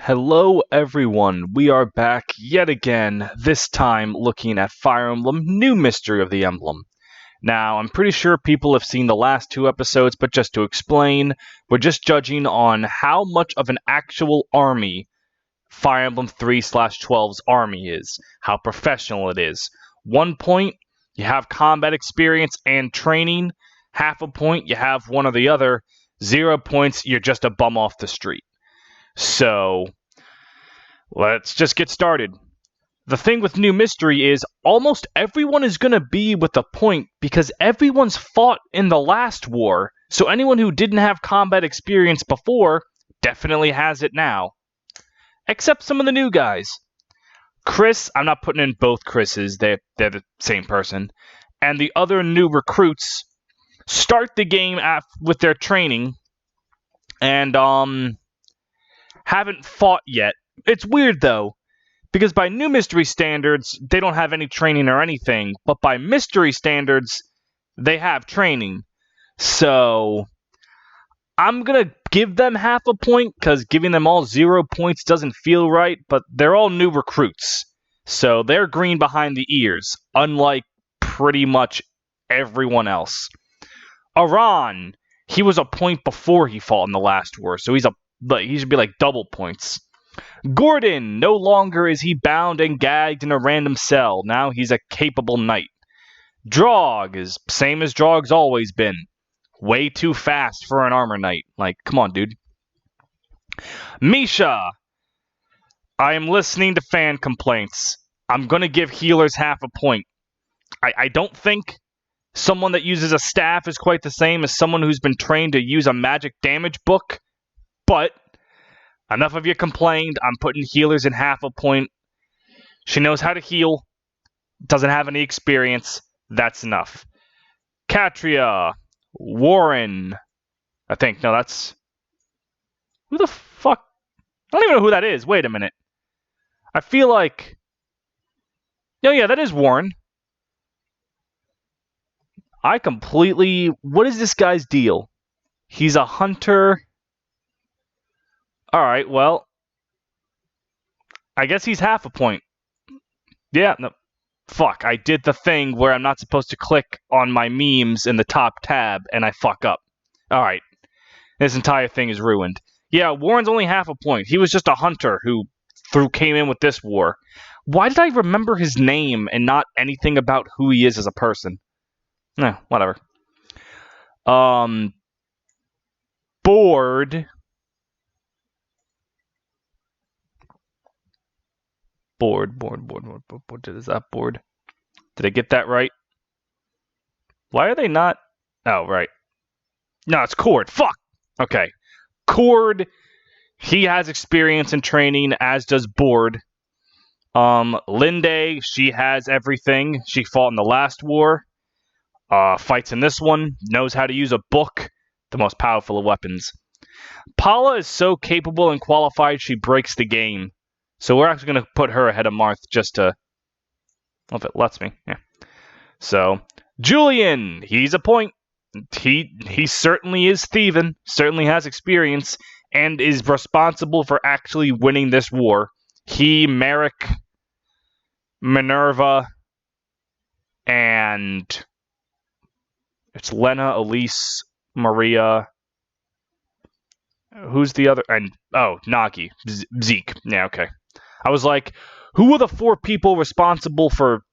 Hello everyone, we are back yet again, this time looking at Fire Emblem New Mystery of the Emblem. Now, I'm pretty sure people have seen the last two episodes, but just to explain, we're just judging on how much of an actual army Fire Emblem 3/12's army is, how professional it is. 1 point, you have combat experience and training. Half a point, you have one or the other. 0 points, you're just a bum off the street. So, let's just get started. The thing with New Mystery is almost everyone is going to be with a point because everyone's fought in the last war, so anyone who didn't have combat experience before definitely has it now. Except some of the new guys. Chris, I'm not putting in both Chris's, they're the same person, and the other new recruits start the game with their training and haven't fought yet. It's weird though, because by New Mystery standards, they don't have any training or anything, but by Mystery standards, they have training. So, I'm gonna give them half a point, because giving them all 0 points doesn't feel right, but they're all new recruits. So, they're green behind the ears, unlike pretty much everyone else. Aran, he was a point before he fought in the last war, so he should be like double points. Gordon, no longer is he bound and gagged in a random cell. Now he's a capable knight. Draug is same as Draug's always been. Way too fast for an armor knight. Like, come on, dude. Misha, I am listening to fan complaints. I'm gonna give healers half a point. I don't think someone that uses a staff is quite the same as someone who's been trained to use a magic damage book, but enough of you complained. I'm putting healers in half a point. She knows how to heal. Doesn't have any experience. That's enough. Katria. Warren. I think. No, that's... Who the fuck? I don't even know who that is. Wait a minute. I feel like... Oh yeah, that is Warren. I completely... What is this guy's deal? He's a hunter... Alright, well, I guess he's half a point. Yeah, no, fuck, I did the thing where I'm not supposed to click on my memes in the top tab, and I fuck up. Alright, this entire thing is ruined. Yeah, Warren's only half a point. He was just a hunter who came in with this war. Why did I remember his name and not anything about who he is as a person? Whatever. Bored... Board. Is that board? Did I get that right? Why are they not? Oh, right. No, it's Cord. Fuck! Okay. Cord, he has experience and training, as does Board. Linde, she has everything. She fought in the last war. Fights in this one. Knows how to use a book. The most powerful of weapons. Paula is so capable and qualified, she breaks the game. So we're actually going to put her ahead of Marth just to... Well, if it lets me. Yeah. So, Julian, he's a point. He certainly is thieving, certainly has experience, and is responsible for actually winning this war. He, Merrick, Minerva, and... It's Lena, Elise, Maria... Who's the other... And, oh, Nagi. Zeke. Yeah, okay. I was like, who are the 4 people responsible for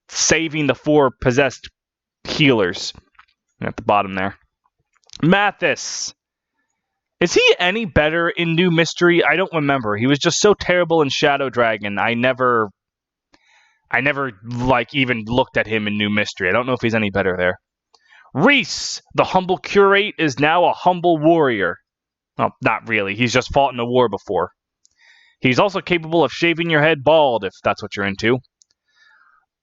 saving the 4 possessed healers? At the bottom there. Mathis. Is he any better in New Mystery? I don't remember. He was just so terrible in Shadow Dragon. I never like even looked at him in New Mystery. I don't know if he's any better there. Reese, the humble curate, is now a humble warrior. Well, not really. He's just fought in a war before. He's also capable of shaving your head bald, if that's what you're into.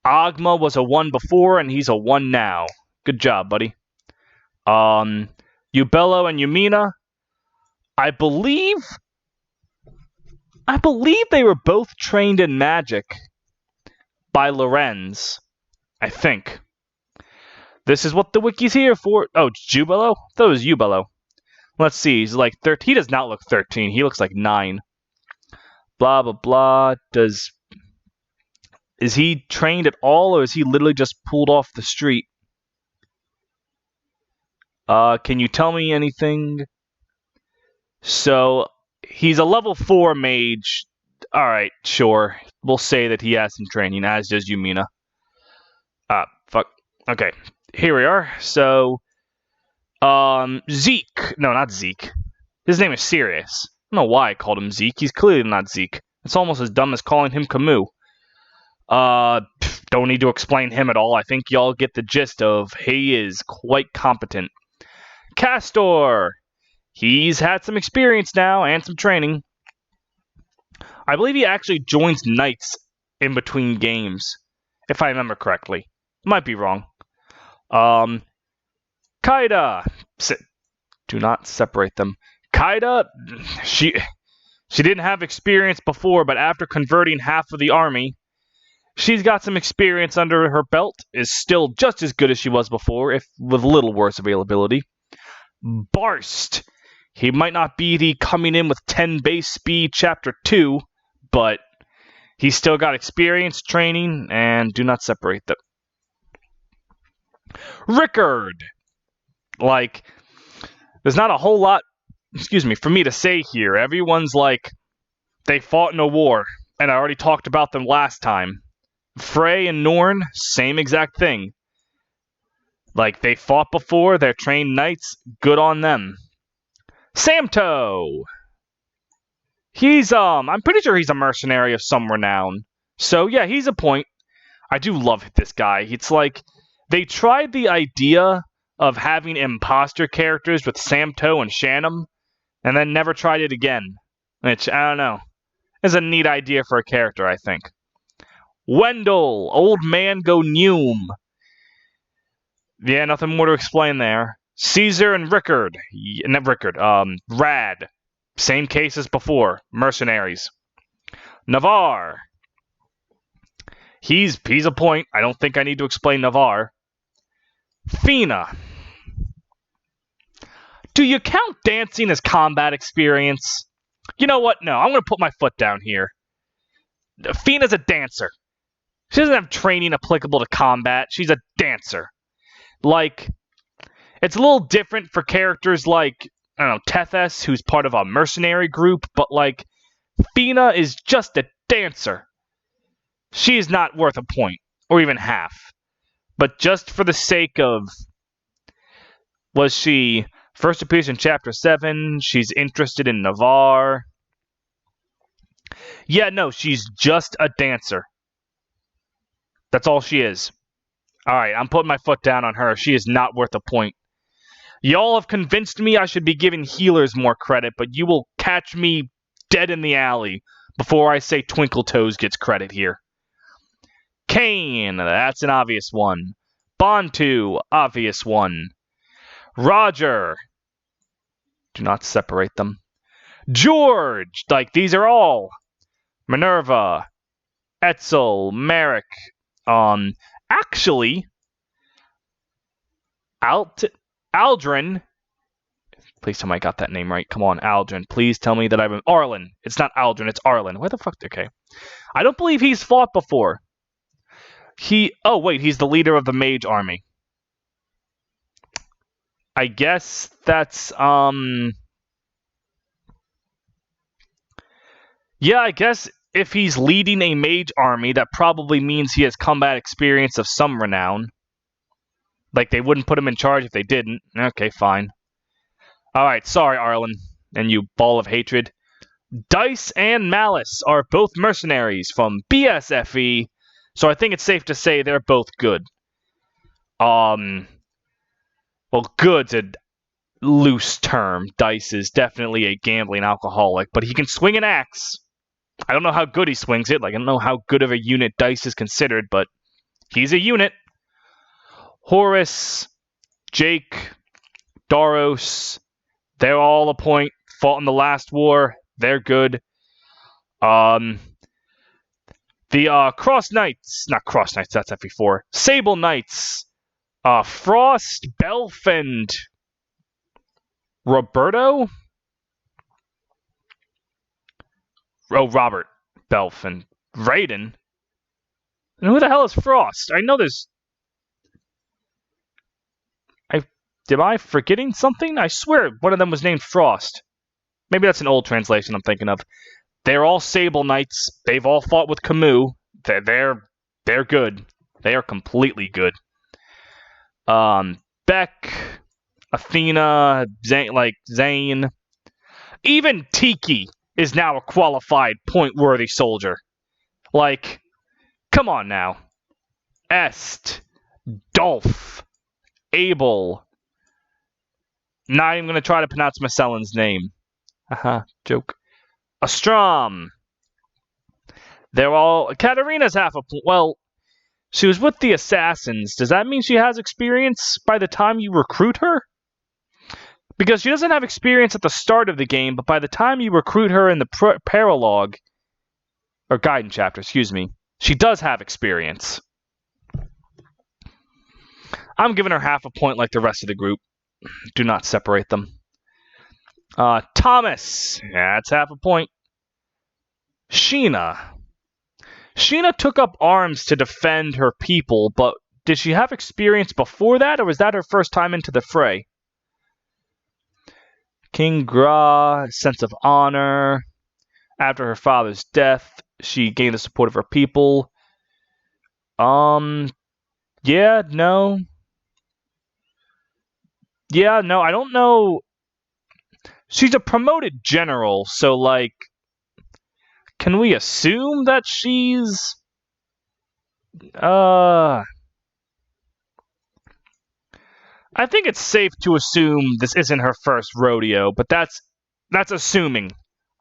Agma was a 1 before, and he's a 1 now. Good job, buddy. Ubello and Yumina, I believe they were both trained in magic by Lorenz. I think. This is what the wiki's here for. Oh, it's Jubilo? I thought it was Ubello. Let's see, he's like 13. He does not look 13. He looks like 9. Blah, blah, blah. Is he trained at all, or is he literally just pulled off the street? Can you tell me anything? So, he's a level 4 mage. Alright, sure. We'll say that he has some training, as does Yumina. Fuck. Okay, here we are. So, Zeke. No, not Zeke. His name is Sirius. I don't know why I called him Zeke. He's clearly not Zeke. It's almost as dumb as calling him Camus. Don't need to explain him at all. I think y'all get the gist of he is quite competent. Castor! He's had some experience now and some training. I believe he actually joins Knights in between games, if I remember correctly. Might be wrong. Kaida! Do not separate them. Kaida, she didn't have experience before, but after converting half of the army, she's got some experience under her belt, is still just as good as she was before, if with a little worse availability. Barst! He might not be the coming in with 10 base speed chapter 2, but he's still got experience, training, and do not separate them. Rickard! Like, there's not a whole lot, for me to say here. Everyone's like, they fought in a war, and I already talked about them last time. Frey and Norn, same exact thing. Like, they fought before, they're trained knights, good on them. Samto! I'm pretty sure he's a mercenary of some renown. So, yeah, he's a point. I do love this guy. It's like, they tried the idea of having imposter characters with Samto and Shannon, and then never tried it again. Which, I don't know. Is a neat idea for a character, I think. Wendell, Old Man Go Noom. Yeah, nothing more to explain there. Caesar and Rickard. Not Rickard, Rad. Same case as before. Mercenaries. Navarre. He's a point. I don't think I need to explain Navarre. Fina. Do you count dancing as combat experience? You know what? No, I'm going to put my foot down here. Fina's a dancer. She doesn't have training applicable to combat. She's a dancer. Like, it's a little different for characters like, I don't know, Tethys, who's part of a mercenary group, but like, Fina is just a dancer. She is not worth a point, or even half. But just for the sake of, was she first appears in Chapter 7, she's interested in Navarre. Yeah, no, she's just a dancer. That's all she is. Alright, I'm putting my foot down on her. She is not worth a point. Y'all have convinced me I should be giving healers more credit, but you will catch me dead in the alley before I say Twinkle Toes gets credit here. Kane, that's an obvious one. Bontu, obvious one. Roger. Do not separate them. George, like these are all. Minerva. Etzel, Merrick. Actually, Aldrin. Please tell me I got that name right. Come on, Aldrin. Please tell me that I've been... Arlen. It's not Aldrin, it's Arlen. Where the fuck? Okay. I don't believe he's fought before. Oh, wait, he's the leader of the mage army. I guess that's, yeah, I guess if he's leading a mage army, that probably means he has combat experience of some renown. Like, they wouldn't put him in charge if they didn't. Okay, fine. Alright, sorry, Arlen. And you ball of hatred. Dice and Malice are both mercenaries from BSFE, so I think it's safe to say they're both good. Well, good's a loose term. Dice is definitely a gambling alcoholic, but he can swing an axe. I don't know how good he swings it. Like, I don't know how good of a unit Dice is considered, but he's a unit. Horus, Jake, Daros, they're all a point. Fought in the last war. They're good. The Cross Knights, not Cross Knights, that's FE4. Sable Knights, Frost, Belf, and Roberto? Oh, Robert Belf and Raiden. And who the hell is Frost? I know there's... Am I forgetting something? I swear one of them was named Frost. Maybe that's an old translation I'm thinking of. They're all Sable Knights. They've all fought with Camus. They're good. They are completely good. Beck, Athena, Zane. Even Tiki is now a qualified point-worthy soldier. Like, come on now. Est, Dolph, Abel. Not even going to try to pronounce Masellan's name. Haha, joke. Astram. They're all... Katarina's half a point. Well, she was with the Assassins. Does that mean she has experience by the time you recruit her? Because she doesn't have experience at the start of the game, but by the time you recruit her in the paralogue, or Gaiden chapter, excuse me, she does have experience. I'm giving her half a point like the rest of the group. Do not separate them. Thomas. Yeah, that's half a point. Sheena. Sheena took up arms to defend her people, but did she have experience before that, or was that her first time into the fray? King Gra, sense of honor. After her father's death, she gained the support of her people. Yeah, no. Yeah, no, I don't know. She's a promoted general, so, like, can we assume that she's... I think it's safe to assume this isn't her first rodeo, but that's assuming.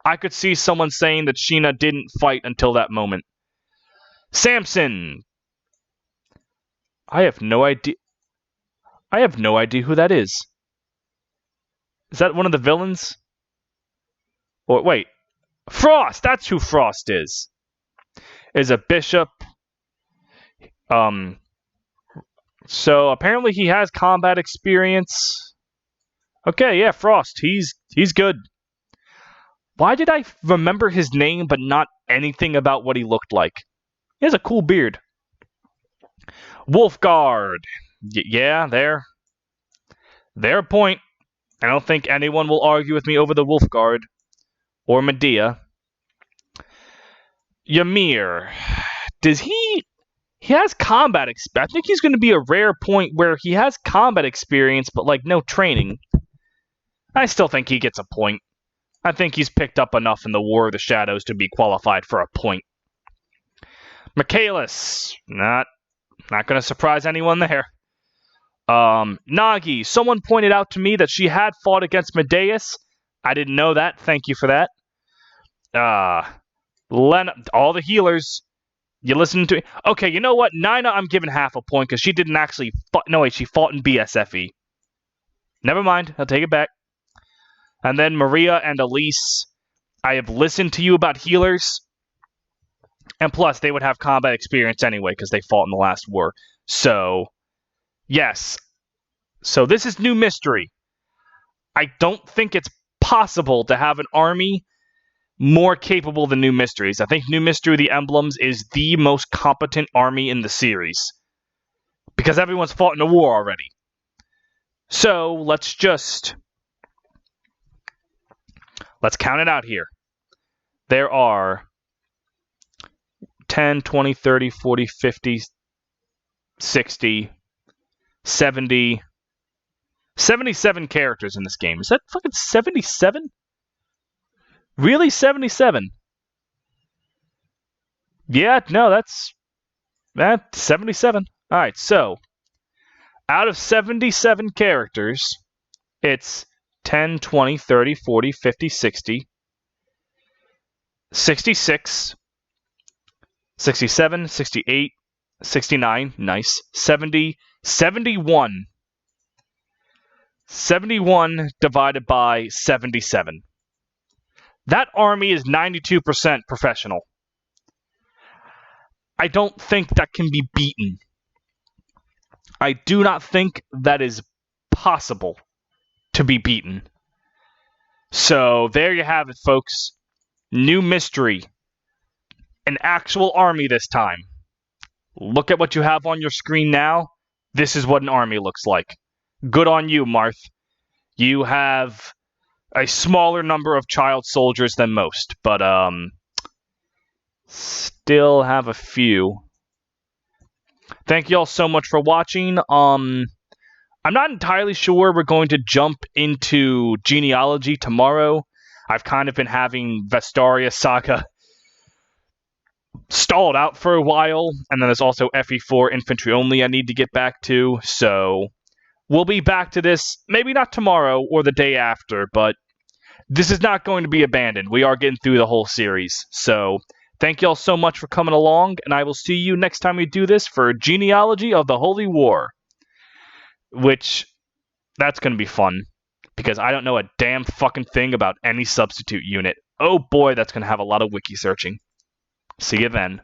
I could see someone saying that Sheena didn't fight until that moment. Samson. I have no idea. I have no idea who that is. Is that one of the villains? Or wait, Frost. That's who Frost is. Is a bishop. So apparently he has combat experience. Okay, yeah, Frost. He's good. Why did I remember his name but not anything about what he looked like? He has a cool beard. Wolfguard. Yeah, they're a point. I don't think anyone will argue with me over the Wolfguard. Or Medea. Ymir. Does he has combat experience. I think he's going to be a rare point where he has combat experience, but like no training. I still think he gets a point. I think he's picked up enough in the War of the Shadows to be qualified for a point. Michaelis. Not going to surprise anyone there. Nagi. Someone pointed out to me that she had fought against Medeus. I didn't know that. Thank you for that. All the healers. You listen to... Okay, you know what? Nina, I'm giving half a point because she didn't actually... No, wait, she fought in BSFE. Never mind. I'll take it back. And then Maria and Elise. I have listened to you about healers. And plus, they would have combat experience anyway because they fought in the last war. So, yes. So this is new mystery. I don't think it's possible to have an army more capable than New Mysteries. I think New Mystery of the Emblems is the most competent army in the series. Because everyone's fought in a war already. So, let's count it out here. There are 10, 20, 30, 40, 50, 60, 70, 77 characters in this game. Is that fucking 77? Really? 77? Yeah, no, that's 77. Alright, so out of 77 characters, it's 10, 20, 30, 40, 50, 60, 66, 67, 68, 69, nice, 70, 71. 71 divided by 77. That army is 92% professional. I don't think that can be beaten. I do not think that is possible to be beaten. So there you have it, folks. New mystery. An actual army this time. Look at what you have on your screen now. This is what an army looks like. Good on you, Marth. You have a smaller number of child soldiers than most, but still have a few. Thank you all so much for watching. I'm not entirely sure we're going to jump into genealogy tomorrow. I've kind of been having Vestaria Saga stalled out for a while, and then there's also FE4 Infantry Only I need to get back to, so we'll be back to this, maybe not tomorrow or the day after, but this is not going to be abandoned. We are getting through the whole series, so thank you all so much for coming along, and I will see you next time we do this for Genealogy of the Holy War, which, that's going to be fun, because I don't know a damn fucking thing about any substitute unit. Oh boy, that's going to have a lot of wiki searching. See you then.